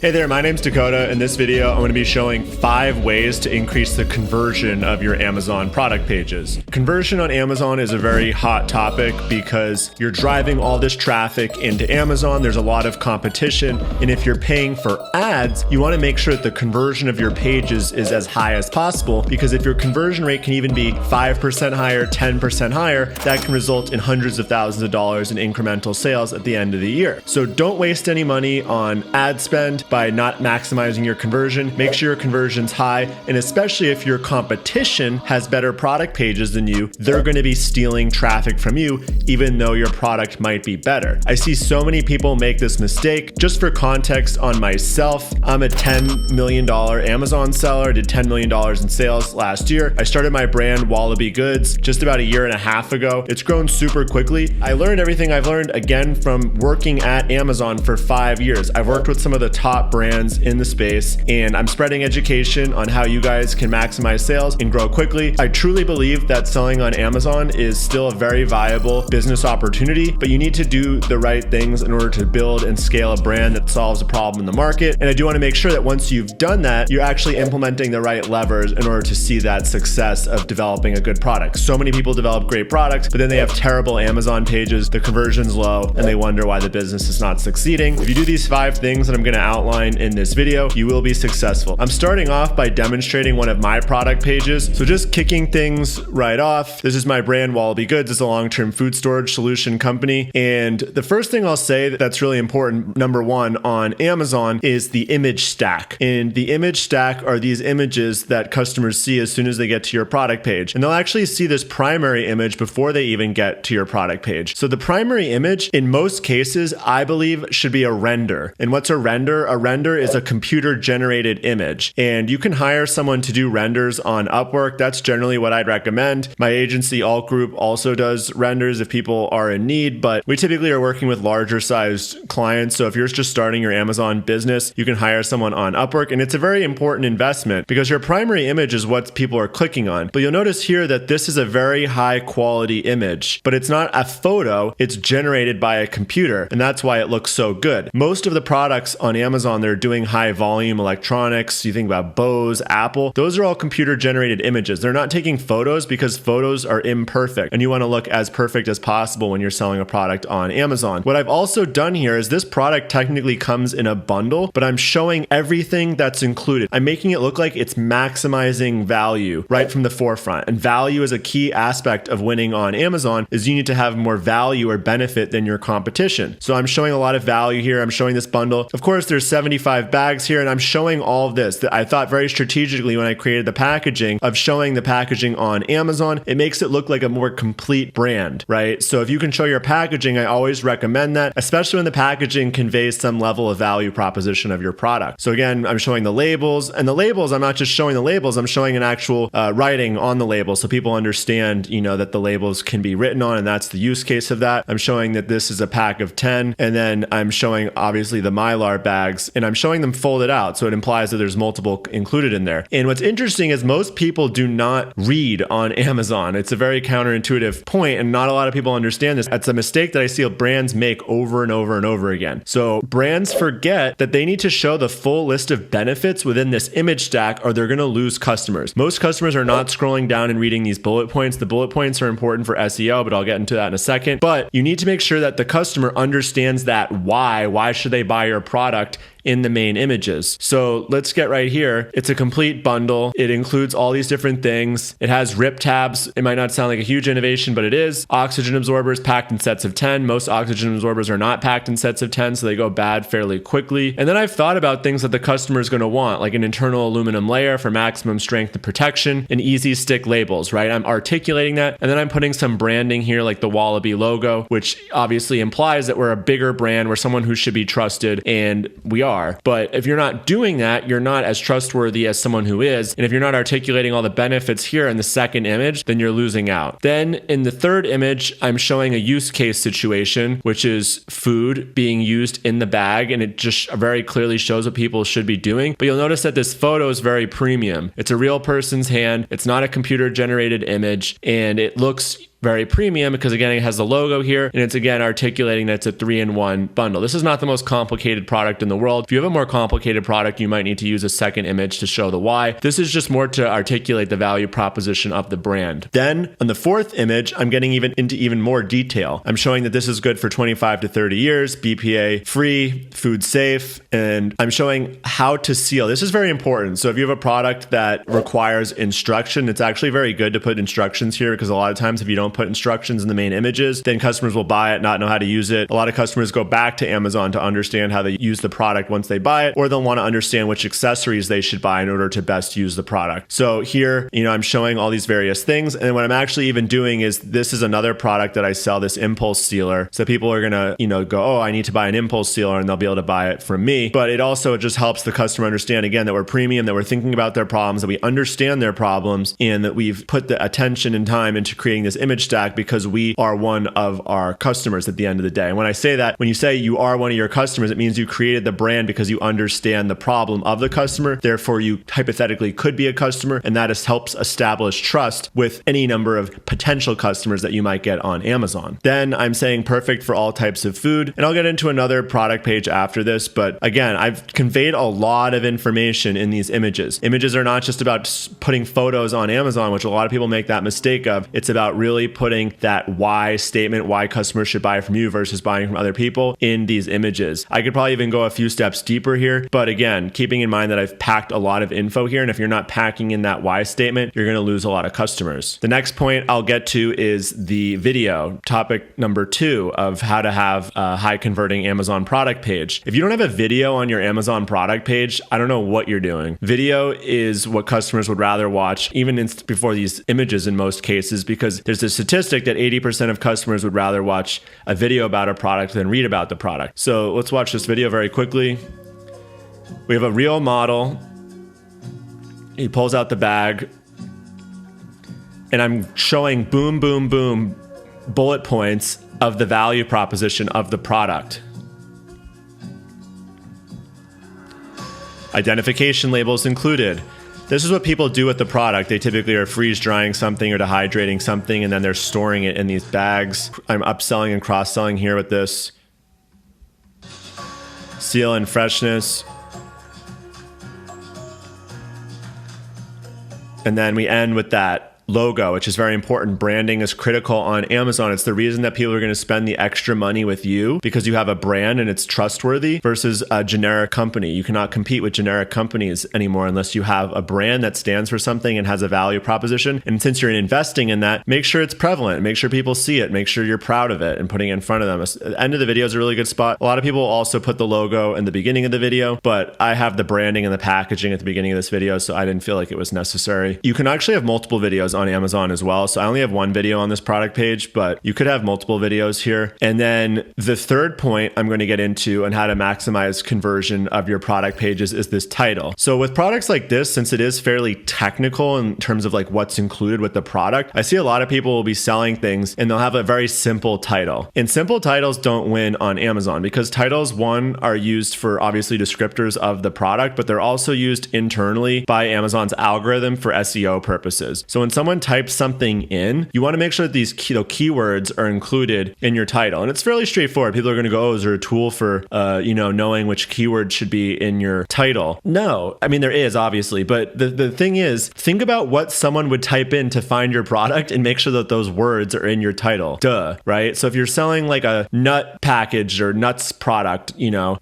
Hey there, my name's Dakota. In this video, I'm going to be showing 5 ways to increase the conversion of your Amazon product pages. Conversion on Amazon is a very hot topic because you're driving all this traffic into Amazon. There's a lot of competition. And if you're paying for ads, you want to make sure that the conversion of your pages is as high as possible, because if your conversion rate can even be 5% higher, 10% higher, that can result in hundreds of thousands of dollars in incremental sales at the end of the year. So don't waste any money on ad spend by not maximizing your conversion. Make sure your conversion's high, and especially if your competition has better product pages than you, they're going to be stealing traffic from you, even though your product might be better. I see so many people make this mistake. Just for context on myself, I'm a $10 million Amazon seller, did $10 million in sales last year. I started my brand Wallaby Goods just about a year and a half ago. It's grown super quickly. I learned everything I've learned again from working at Amazon for 5 years. I've worked with some of the top brands in the space, and I'm spreading education on how you guys can maximize sales and grow quickly. I truly believe that selling on Amazon is still a very viable business opportunity, but you need to do the right things in order to build and scale a brand that solves a problem in the market. And I do want to make sure that once you've done that, you're actually implementing the right levers in order to see that success of developing a good product. So many people develop great products, but then they have terrible Amazon pages, the conversion's low, and they wonder why the business is not succeeding. If you do these 5 things that I'm going to outline in this video, you will be successful. I'm starting off by demonstrating one of my product pages. So just kicking things right off, this is my brand Wallaby Goods. It's a long-term food storage solution company. And the first thing I'll say that's really important, number 1 on Amazon, is the image stack. And the image stack are these images that customers see as soon as they get to your product page. And they'll actually see this primary image before they even get to your product page. So the primary image, in most cases, I believe should be a render. And what's a render? A render is a computer generated image, and you can hire someone to do renders on Upwork. That's generally what I'd recommend. My agency Alt Group also does renders if people are in need, but we typically are working with larger sized clients. So if you're just starting your Amazon business, you can hire someone on Upwork, and it's a very important investment because your primary image is what people are clicking on. But you'll notice here that this is a very high quality image, but it's not a photo, it's generated by a computer, and that's why it looks so good. Most of the products on Amazon, they're doing high volume electronics. You think about Bose, Apple, those are all computer generated images. They're not taking photos because photos are imperfect, and you want to look as perfect as possible when you're selling a product on Amazon. What I've also done here is this product technically comes in a bundle, but I'm showing everything that's included. I'm making it look like it's maximizing value right from the forefront. And value is a key aspect of winning on Amazon, is you need to have more value or benefit than your competition. So I'm showing a lot of value here. I'm showing this bundle. Of course, there's 75 bags here, and I'm showing all of this. That I thought very strategically when I created the packaging of showing the packaging on Amazon. It makes it look like a more complete brand, right? So if you can show your packaging, I always recommend that, especially when the packaging conveys some level of value proposition of your product. So again, I'm showing the labels, and the labels, I'm not just showing the labels, I'm showing an actual writing on the label so people understand, that the labels can be written on, and that's the use case of that. I'm showing that this is a pack of 10, and then I'm showing obviously the Mylar bags, and I'm showing them folded out. So it implies that there's multiple included in there. And what's interesting is most people do not read on Amazon. It's a very counterintuitive point, and not a lot of people understand this. It's a mistake that I see brands make over and over and over again. So brands forget that they need to show the full list of benefits within this image stack, or they're going to lose customers. Most customers are not scrolling down and reading these bullet points. The bullet points are important for SEO, but I'll get into that in a second. But you need to make sure that the customer understands that why. Why should they buy your product in the main images? So let's get right here. It's a complete bundle. It includes all these different things. It has rip tabs. It might not sound like a huge innovation, but it is. Oxygen absorbers packed in sets of 10. Most oxygen absorbers are not packed in sets of 10, so they go bad fairly quickly. And then I've thought about things that the customer is going to want, like an internal aluminum layer for maximum strength and protection, and easy stick labels, right? I'm articulating that, and then I'm putting some branding here like the Wallaby logo, which obviously implies that we're a bigger brand, we're someone who should be trusted, and we are. But if you're not doing that, you're not as trustworthy as someone who is. And if you're not articulating all the benefits here in the second image, then you're losing out. Then in the third image, I'm showing a use case situation, which is food being used in the bag. And it just very clearly shows what people should be doing. But you'll notice that this photo is very premium. It's a real person's hand. It's not a computer generated image, and it looks very premium because again, it has the logo here and it's again articulating that it's a 3-in-1 bundle. This is not the most complicated product in the world. If you have a more complicated product, you might need to use a second image to show the why. This is just more to articulate the value proposition of the brand. Then on the fourth image, I'm getting into even more detail. I'm showing that this is good for 25 to 30 years, BPA free, food safe, and I'm showing how to seal. This is very important. So if you have a product that requires instruction, it's actually very good to put instructions here because a lot of times if you don't put instructions in the main images, then customers will buy it, not know how to use it. A lot of customers go back to Amazon to understand how they use the product once they buy it, or they'll want to understand which accessories they should buy in order to best use the product. So here, I'm showing all these various things. And what I'm actually even doing is this is another product that I sell, this impulse sealer. So people are going to, go, oh, I need to buy an impulse sealer, and they'll be able to buy it from me. But it also just helps the customer understand again that we're premium, that we're thinking about their problems, that we understand their problems, and that we've put the attention and time into creating this image stack because we are one of our customers at the end of the day. And when I say that, when you say you are one of your customers, it means you created the brand because you understand the problem of the customer. Therefore, you hypothetically could be a customer, and that helps establish trust with any number of potential customers that you might get on Amazon. Then I'm saying perfect for all types of food, and I'll get into another product page after this, but again, I've conveyed a lot of information in these images. Images are not just about putting photos on Amazon, which a lot of people make that mistake of. It's about really putting that why statement, why customers should buy from you versus buying from other people in these images. I could probably even go a few steps deeper here, but again, keeping in mind that I've packed a lot of info here, and if you're not packing in that why statement, you're going to lose a lot of customers. The next point I'll get to is the video, topic number 2 of how to have a high converting Amazon product page. If you don't have a video on your Amazon product page, I don't know what you're doing. Video is what customers would rather watch, even before these images in most cases, because there's a statistic that 80% of customers would rather watch a video about a product than read about the product. So let's watch this video very quickly. We have a real model. He pulls out the bag, and I'm showing boom, boom, boom, bullet points of the value proposition of the product. Identification labels included. This is what people do with the product. They typically are freeze drying something or dehydrating something, and then they're storing it in these bags. I'm upselling and cross-selling here with this. Seal and freshness. And then we end with that logo, which is very important. Branding is critical on Amazon. It's the reason that people are going to spend the extra money with you, because you have a brand and it's trustworthy versus a generic company. You cannot compete with generic companies anymore unless you have a brand that stands for something and has a value proposition. And since you're investing in that, make sure it's prevalent, make sure people see it, make sure you're proud of it and putting it in front of them. The end of the video is a really good spot. A lot of people also put the logo in the beginning of the video, but I have the branding and the packaging at the beginning of this video, so I didn't feel like it was necessary. You can actually have multiple videos on Amazon as well. So I only have one video on this product page, but you could have multiple videos here. And then the third point I'm going to get into on how to maximize conversion of your product pages is this title. So with products like this, since it is fairly technical in terms of like what's included with the product, I see a lot of people will be selling things and they'll have a very simple title. And simple titles don't win on Amazon because titles, one, are used for obviously descriptors of the product, but they're also used internally by Amazon's algorithm for SEO purposes. So when someone types something in, you want to make sure that these keywords are included in your title. And it's fairly straightforward. People are going to go, oh, is there a tool for, knowing which keyword should be in your title? No. I mean, there is obviously, but the thing is, think about what someone would type in to find your product and make sure that those words are in your title. Duh, right? So if you're selling like a nut package or nuts product,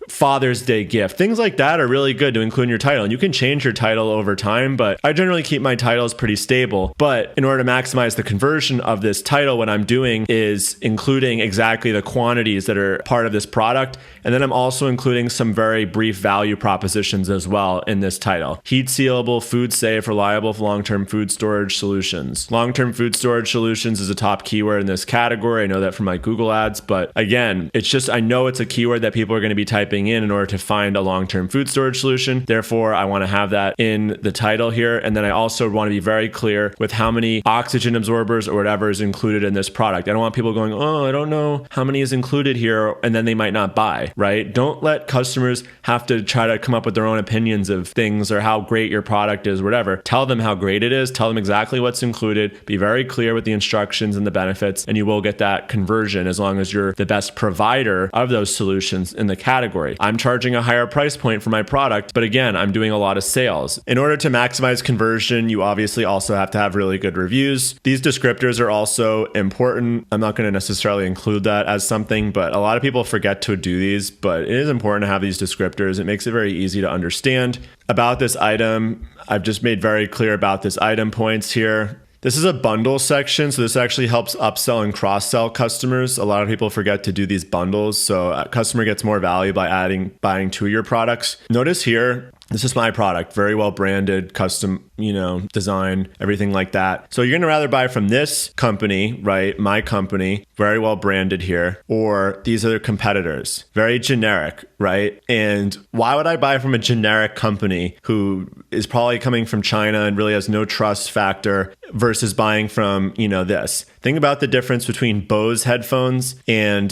Father's Day gift, things like that are really good to include in your title. And you can change your title over time, but I generally keep my titles pretty stable. But in order to maximize the conversion of this title, what I'm doing is including exactly the quantities that are part of this product. And then I'm also including some very brief value propositions as well in this title. Heat sealable, food safe, reliable for long-term food storage solutions. Long-term food storage solutions is a top keyword in this category. I know that from my Google ads, but again, it's just, I know it's a keyword that people are going to be typing in order to find a long-term food storage solution. Therefore, I want to have that in the title here. And then I also want to be very clear with how many oxygen absorbers or whatever is included in this product. I don't want people going, oh, I don't know how many is included here, and then they might not buy, right? Don't let customers have to try to come up with their own opinions of things or how great your product is, whatever. Tell them how great it is. Tell them exactly what's included. Be very clear with the instructions and the benefits, and you will get that conversion as long as you're the best provider of those solutions in the category. I'm charging a higher price point for my product, but again, I'm doing a lot of sales. In order to maximize conversion, you obviously also have to have really good reviews. These descriptors are also important. I'm not going to necessarily include that as something, but a lot of people forget to do these, but it is important to have these descriptors. It makes it very easy to understand. About this item, I've just made very clear about this item points here. This is a bundle section, so this actually helps upsell and cross-sell customers. A lot of people forget to do these bundles, so a customer gets more value by buying two of your products. Notice here, this is my product, very well branded, custom, design, everything like that. So you're going to rather buy from this company, right? My company, very well branded here, or these other competitors, very generic, right? And why would I buy from a generic company who is probably coming from China and really has no trust factor versus buying from, this? Think about the difference between Bose headphones and,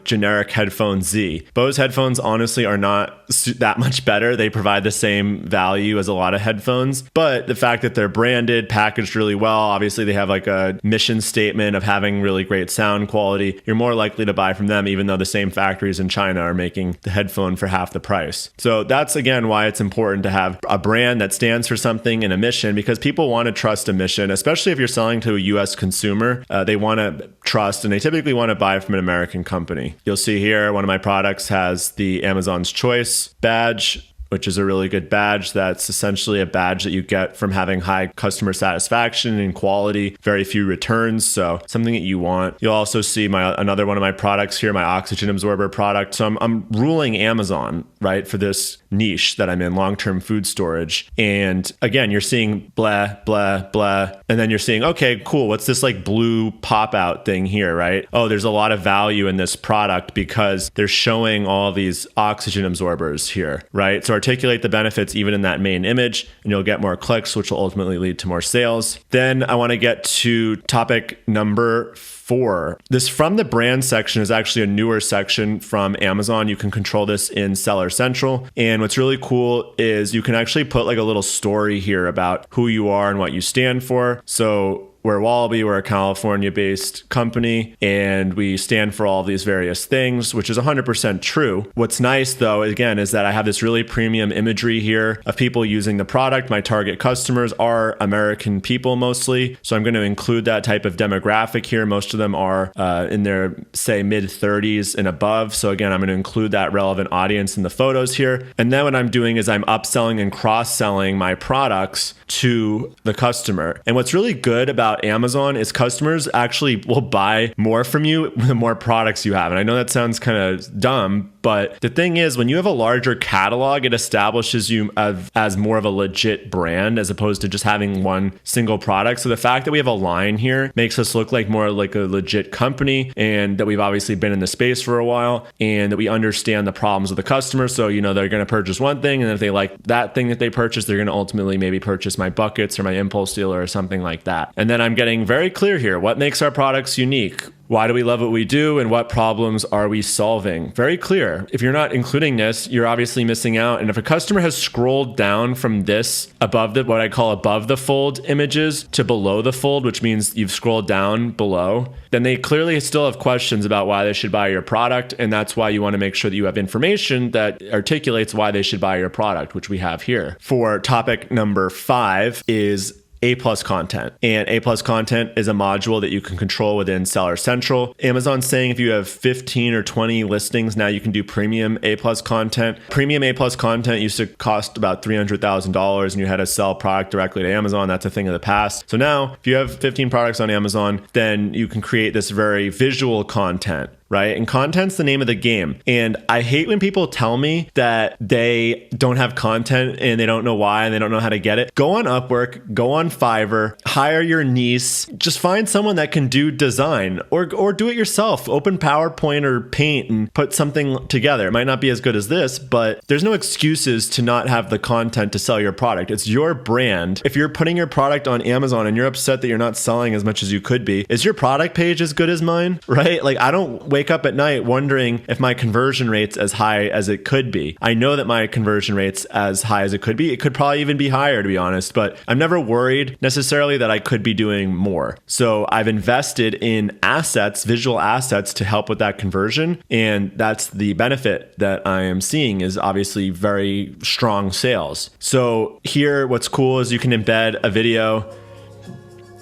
generic headphone Z. Bose headphones honestly are not that much better. They provide the same value as a lot of headphones, but the fact that they're branded, packaged really well, obviously they have like a mission statement of having really great sound quality. You're more likely to buy from them, even though the same factories in China are making the headphone for half the price. So that's again why it's important to have a brand that stands for something and a mission, because people want to trust a mission, especially if you're selling to a US consumer. They want to trust, and they typically want to buy from an American company. You'll see here, one of my products has the Amazon's Choice badge, which is a really good badge. That's essentially a badge that you get from having high customer satisfaction and quality, very few returns. So something that you want. You'll also see another one of my products here, my oxygen absorber product. So I'm ruling Amazon, right, for this niche that I'm in, long-term food storage. And again, you're seeing blah, blah, blah. And then you're seeing, okay, cool. What's this like blue pop out thing here, right? Oh, there's a lot of value in this product because they're showing all these oxygen absorbers here, right? So articulate the benefits even in that main image, and you'll get more clicks, which will ultimately lead to more sales. Then I want to get to topic number 4. This from the brand section is actually a newer section from Amazon. You can control this in Seller Central. And what's really cool is you can actually put like a little story here about who you are and what you stand for. So we're Wallaby, we're a California-based company, and we stand for all of these various things, which is 100% true. What's nice, though, again, is that I have this really premium imagery here of people using the product. My target customers are American people mostly, so I'm going to include that type of demographic here. Most of them are in their, say, mid-30s and above. So again, I'm going to include that relevant audience in the photos here. And then what I'm doing is I'm upselling and cross-selling my products to the customer. And what's really good about Amazon is customers actually will buy more from you the more products you have. And I know that sounds kind of dumb, but the thing is, when you have a larger catalog, it establishes you as more of a legit brand as opposed to just having one single product. So the fact that we have a line here makes us look like more like a legit company, and that we've obviously been in the space for a while, and that we understand the problems of the customer. So, they're going to purchase one thing, and if they like that thing that they purchase, they're going to ultimately maybe purchase my buckets or my impulse dealer or something like that. And then I'm getting very clear here. What makes our products unique? Why do we love what we do, and what problems are we solving? Very clear. If you're not including this, you're obviously missing out. And if a customer has scrolled down from this above what I call above the fold images to below the fold, which means you've scrolled down below, then they clearly still have questions about why they should buy your product. And that's why you want to make sure that you have information that articulates why they should buy your product, which we have here. For topic number 5 is A+ content. And A+ content is a module that you can control within Seller Central. Amazon's saying if you have 15 or 20 listings, now you can do premium A+ content. Premium A+ content used to cost about $300,000 and you had to sell product directly to Amazon. That's a thing of the past. So now if you have 15 products on Amazon, then you can create this very visual content, right? And content's the name of the game. And I hate when people tell me that they don't have content and they don't know why and they don't know how to get it. Go on Upwork, go on Fiverr, hire your niece, just find someone that can do design or do it yourself. Open PowerPoint or Paint and put something together. It might not be as good as this, but there's no excuses to not have the content to sell your product. It's your brand. If you're putting your product on Amazon and you're upset that you're not selling as much as you could be, is your product page as good as mine, right? Like, I don't wake up at night wondering if my conversion rate's as high as it could be. I know that my conversion rate's as high as it could be. It could probably even be higher, to be honest, but I'm never worried necessarily that I could be doing more. So I've invested in assets, visual assets, to help with that conversion. And that's the benefit that I am seeing, is obviously very strong sales. So here, what's cool is you can embed a video.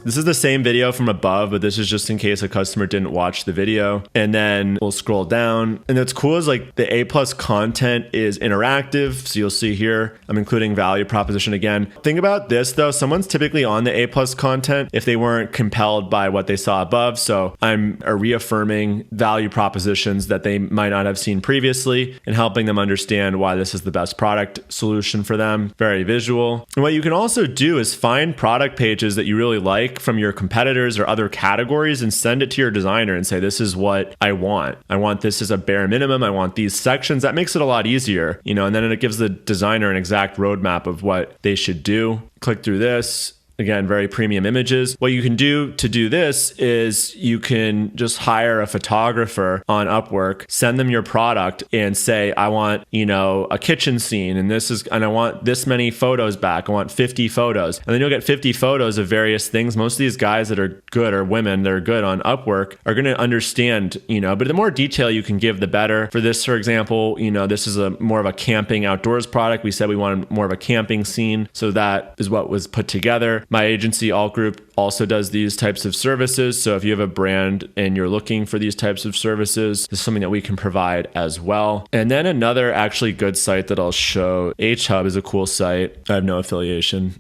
This is the same video from above, but this is just in case a customer didn't watch the video. And then we'll scroll down. And what's cool is like the A+ content is interactive. So you'll see here, I'm including value proposition again. Think about this though. Someone's typically on the A+ content if they weren't compelled by what they saw above. So I'm reaffirming value propositions that they might not have seen previously and helping them understand why this is the best product solution for them. Very visual. And what you can also do is find product pages that you really like from your competitors or other categories and send it to your designer and say, this is what I want. I want this as a bare minimum. I want these sections. That makes it a lot easier, and then it gives the designer an exact roadmap of what they should do. Click through this. Again, very premium images. What you can do to do this is you can just hire a photographer on Upwork, send them your product and say, I want, a kitchen scene and I want this many photos back. I want 50 photos. And then you'll get 50 photos of various things. Most of these guys that are good, or women that are good on Upwork, are going to understand, but the more detail you can give, the better. For this, for example, this is more of a camping outdoors product. We said we wanted more of a camping scene. So that is what was put together. My agency, Alt Group, also does these types of services. So if you have a brand and you're looking for these types of services, this is something that we can provide as well. And then another actually good site that I'll show, H-Hub, is a cool site. I have no affiliation.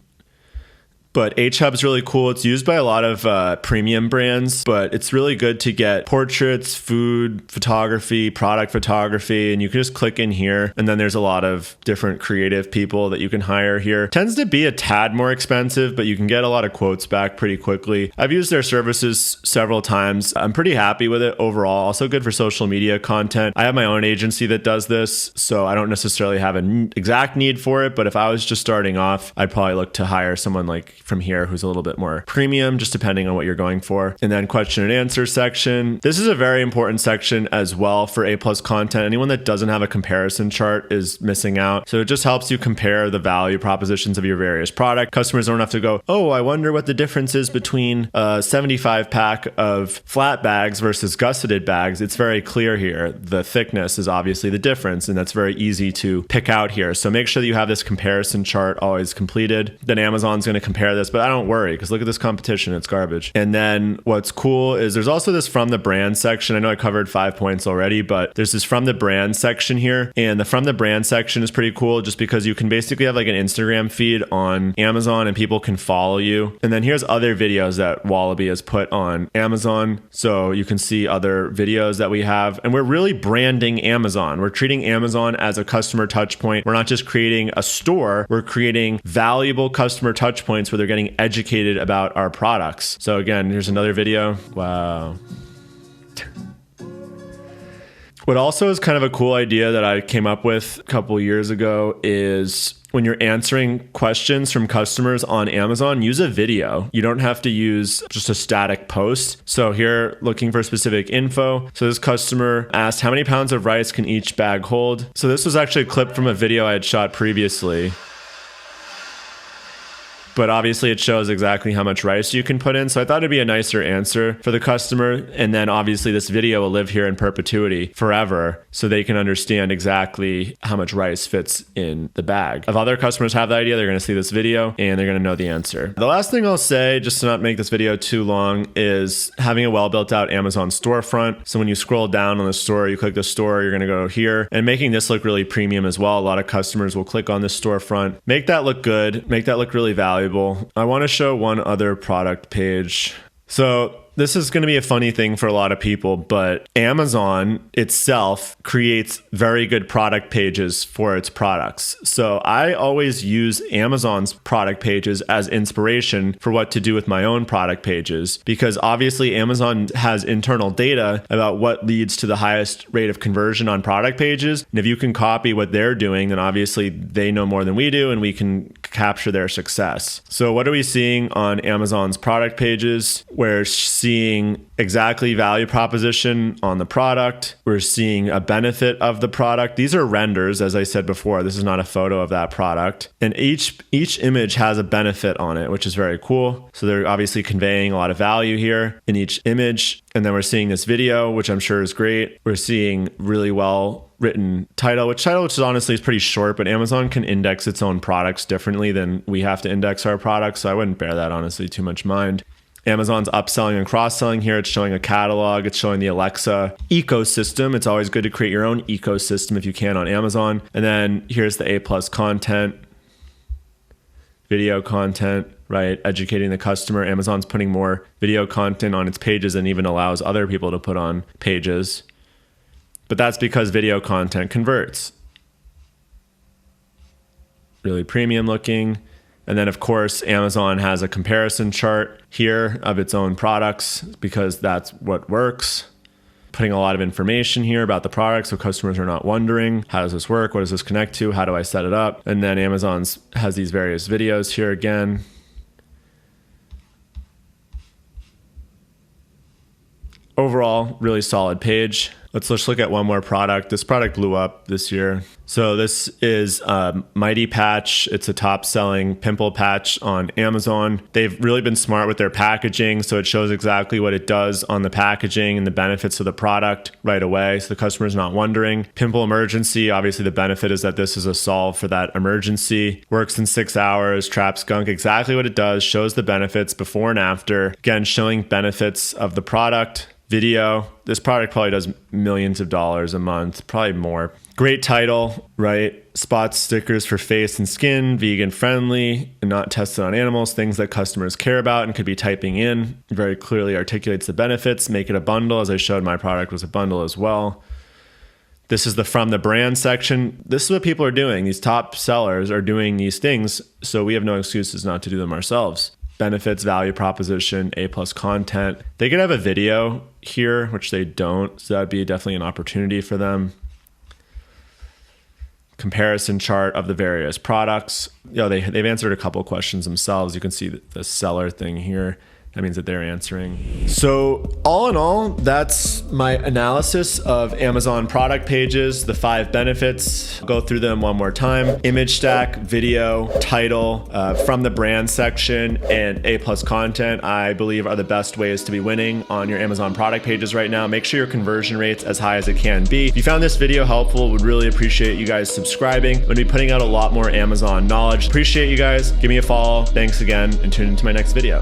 But H-Hub is really cool. It's used by a lot of premium brands, but it's really good to get portraits, food photography, product photography, and you can just click in here. And then there's a lot of different creative people that you can hire here. Tends to be a tad more expensive, but you can get a lot of quotes back pretty quickly. I've used their services several times. I'm pretty happy with it overall. Also good for social media content. I have my own agency that does this, so I don't necessarily have an exact need for it, but if I was just starting off, I'd probably look to hire someone like from here who's a little bit more premium, just depending on what you're going for. And then question and answer section. This is a very important section as well for A+ content. Anyone that doesn't have a comparison chart is missing out. So it just helps you compare the value propositions of your various product. Customers don't have to go, oh, I wonder what the difference is between a 75 pack of flat bags versus gusseted bags. It's very clear here. The thickness is obviously the difference, and that's very easy to pick out here. So make sure that you have this comparison chart always completed. Then Amazon's going to compare this, but I don't worry because look at this competition. It's garbage. And then what's cool is there's also this from the brand section. I know I covered 5 points already, but there's this from the brand section here. And the from the brand section is pretty cool just because you can basically have like an Instagram feed on Amazon and people can follow you. And then here's other videos that Wallaby has put on Amazon. So you can see other videos that we have. And we're really branding Amazon. We're treating Amazon as a customer touch point. We're not just creating a store. We're creating valuable customer touch points where they're getting educated about our products. So again, here's another video. Wow. What also is kind of a cool idea that I came up with a couple years ago is when you're answering questions from customers on Amazon, use a video. You don't have to use just a static post. So here, looking for specific info. So this customer asked, how many pounds of rice can each bag hold? So this was actually a clip from a video I had shot previously. But obviously it shows exactly how much rice you can put in. So I thought it'd be a nicer answer for the customer. And then obviously this video will live here in perpetuity forever so they can understand exactly how much rice fits in the bag. If other customers have the idea, they're going to see this video and they're going to know the answer. The last thing I'll say, just to not make this video too long, is having a well built out Amazon storefront. So when you scroll down on the store, you click the store, you're going to go here, and making this look really premium as well. A lot of customers will click on this storefront, make that look good, make that look really valuable. I want to show one other product page. So This is going to be a funny thing for a lot of people, but Amazon itself creates very good product pages for its products. So I always use Amazon's product pages as inspiration for what to do with my own product pages, because obviously Amazon has internal data about what leads to the highest rate of conversion on product pages. And if you can copy what they're doing, then obviously they know more than we do and we can capture their success. So what are we seeing on Amazon's product pages? We're seeing exactly value proposition on the product. We're seeing a benefit of the product. These are renders, as I said before. This is not a photo of that product. And each image has a benefit on it, which is very cool. So they're obviously conveying a lot of value here in each image. And then we're seeing this video, which I'm sure is great. We're seeing really well written title, which is honestly is pretty short, but Amazon can index its own products differently than we have to index our products. So I wouldn't bear that honestly too much mind. Amazon's upselling and cross-selling here. It's showing a catalog. It's showing the Alexa ecosystem. It's always good to create your own ecosystem if you can on Amazon. And then here's the A+ content, video content, right? Educating the customer. Amazon's putting more video content on its pages and even allows other people to put on pages. But that's because video content converts. Really premium looking. And then of course, Amazon has a comparison chart here of its own products because that's what works. Putting a lot of information here about the product so customers are not wondering, how does this work? What does this connect to? How do I set it up? And then Amazon has these various videos here again. Overall, really solid page. Let's just look at one more product. This product blew up this year. So this is Mighty Patch. It's a top selling pimple patch on Amazon. They've really been smart with their packaging. So it shows exactly what it does on the packaging and the benefits of the product right away. So the customer's not wondering. Pimple emergency. Obviously the benefit is that this is a solve for that emergency. Works in 6 hours, traps gunk, exactly what it does. Shows the benefits before and after. Again, showing benefits of the product. Video. This product probably does millions of dollars a month, probably more. Great title, right? Spot stickers for face and skin, vegan friendly, and not tested on animals, things that customers care about and could be typing in. Very clearly articulates the benefits, make it a bundle. As I showed, my product was a bundle as well. This is the from the brand section. This is what people are doing. These top sellers are doing these things, so we have no excuses not to do them ourselves. Benefits, value proposition, A+ content. They could have a video here, which they don't. So that'd be definitely an opportunity for them. Comparison chart of the various products. They've answered a couple questions themselves. You can see the seller thing here. That means that they're answering. So all in all, that's my analysis of Amazon product pages, the 5 benefits. I'll go through them one more time. Image stack, video, title, from the brand section, and A+ content, I believe are the best ways to be winning on your Amazon product pages right now. Make sure your conversion rate's as high as it can be. If you found this video helpful, would really appreciate you guys subscribing. I'm gonna be putting out a lot more Amazon knowledge. Appreciate you guys. Give me a follow. Thanks again, and tune into my next video.